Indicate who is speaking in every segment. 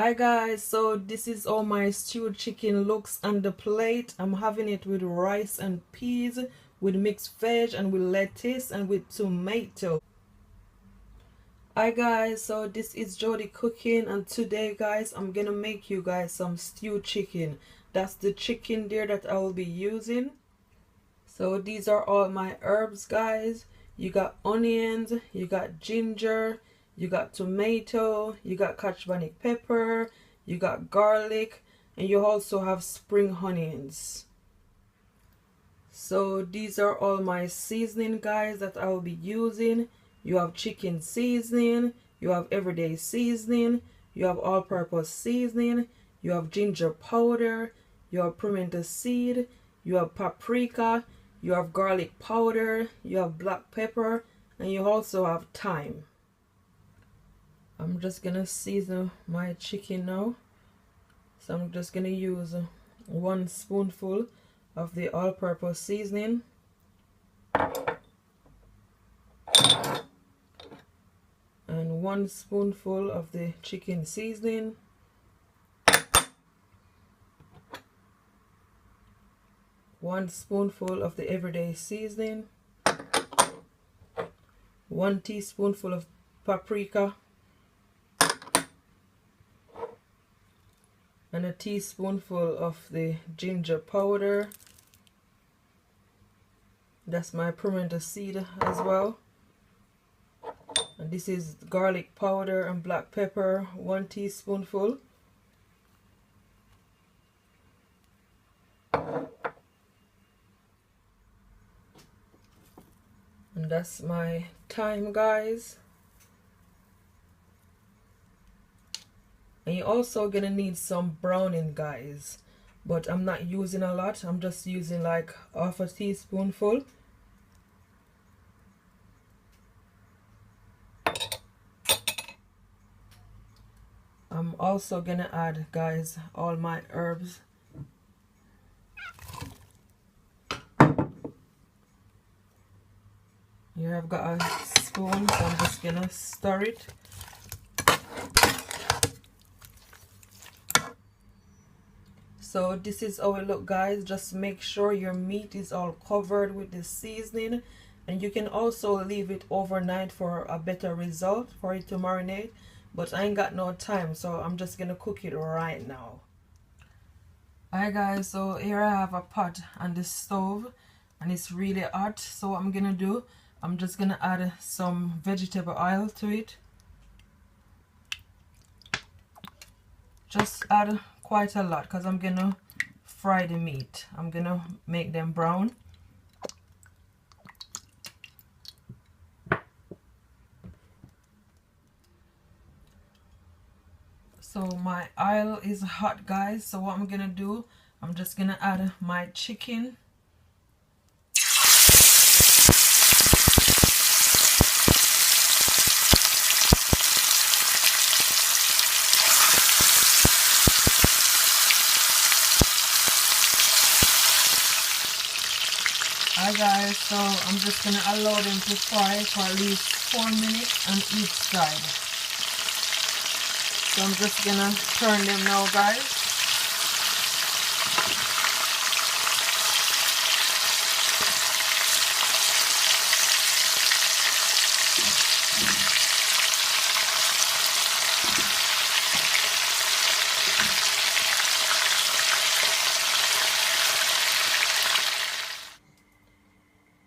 Speaker 1: Hi guys, so this is how my stewed chicken looks on the plate. I'm having it with rice and peas, with mixed veg and with lettuce and with tomato. Hi guys, so this is Jody cooking, and today guys I'm gonna make you guys some stewed chicken. That's the chicken there that I will be using. So these are all my herbs guys. You got onions, you got ginger, you got tomato, you got cachebanic pepper, you got garlic, and you also have spring onions. So these are all my seasoning guys that I will be using. You have chicken seasoning, you have everyday seasoning, you have all-purpose seasoning, you have ginger powder, you have pimento seed, you have paprika, you have garlic powder, you have black pepper, and you also have thyme. I'm just gonna season my chicken now. So I'm just gonna use 1 spoonful of the all-purpose seasoning. And 1 spoonful of the chicken seasoning. 1 spoonful of the everyday seasoning. 1 teaspoonful of paprika. And a teaspoonful of the ginger powder. That's my pimento seed as well. And this is garlic powder and black pepper, 1 teaspoonful. And that's my thyme guys. And you're also gonna need some browning guys, but I'm not using a lot. I'm just using like half a teaspoonful. I'm also gonna add guys all my herbs. Here I've got a spoon, so I'm just gonna stir it. So this is how it look guys. Just make sure your meat is all covered with the seasoning, and you can also leave it overnight for a better result, for it to marinate, but I ain't got no time, so I'm just gonna cook it right now. Alright guys, so here I have a pot on the stove and it's really hot. So what I'm gonna do, I'm just gonna add some vegetable oil to it. Just add quite a lot because I'm gonna fry the meat. I'm gonna make them brown. So my oil is hot guys, so what I'm gonna do, I'm just gonna add my chicken. Alright guys, so I'm just gonna allow them to fry for at least 4 minutes on each side. So I'm just gonna turn them now guys.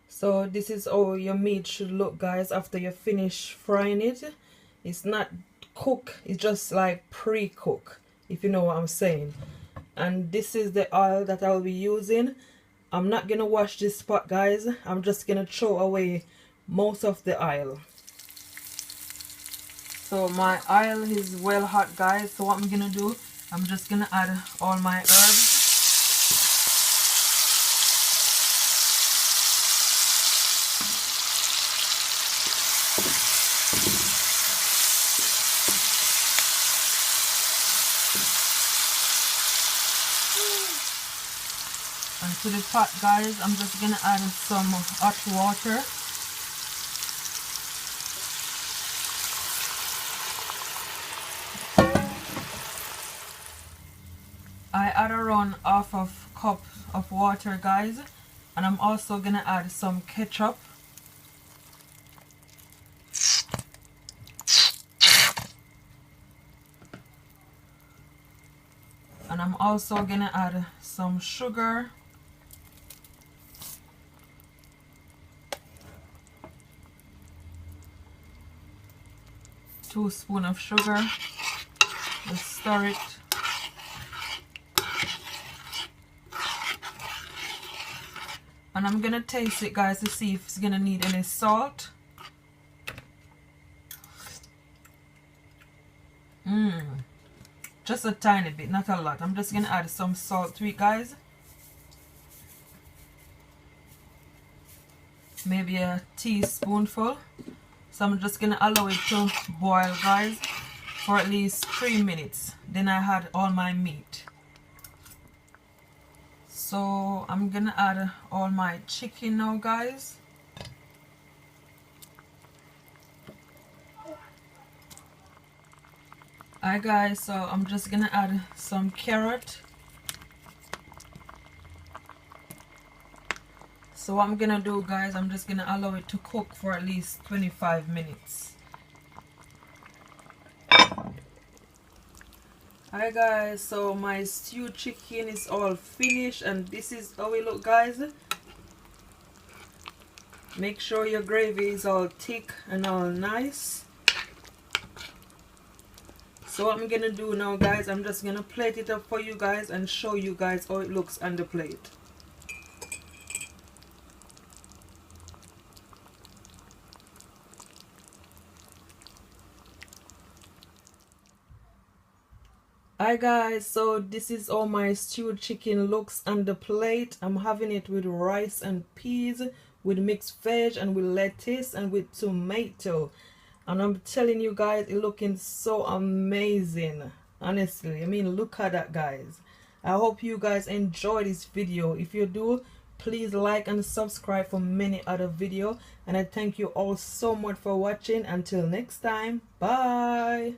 Speaker 1: So this is how your meat should look guys after you finish frying it. It's not cook, it's just like pre-cook, if you know what I'm saying. And this is the oil that I'll be using. I'm not gonna wash this pot guys, I'm just gonna throw away most of the oil. So my oil is well hot guys, so what I'm gonna do, I'm just gonna add all my herbs. And to the pot guys, I'm just gonna add some hot water. add around half of cup of water, guys, and I'm also gonna add some ketchup. And I'm also gonna add some sugar. Two spoons of sugar. Let's stir it. And I'm gonna taste it, guys, to see if it's gonna need any salt. Just a tiny bit, not a lot. I'm just gonna add some salt to it, guys. Maybe a teaspoonful. So I'm just gonna allow it to boil, guys, for at least 3 minutes. Then I had all my meat. So I'm gonna add all my chicken now, guys. Alright, guys, so I'm just gonna add some carrot. So what I'm gonna do, guys, I'm just gonna allow it to cook for at least 25 minutes. Alright, guys, so my stewed chicken is all finished, and this is how it look, guys. Make sure your gravy is all thick and all nice. So what I'm gonna do now, guys, I'm just gonna plate it up for you guys and show you guys how it looks on the plate. Hi guys, so this is how my stewed chicken looks on the plate. I'm having it with rice and peas, with mixed veg, and with lettuce, and with tomato. And I'm telling you guys, it's looking so amazing. Honestly, I mean, look at that, guys. I hope you guys enjoy this video. If you do, please like and subscribe for many other videos. And I thank you all so much for watching. Until next time, bye.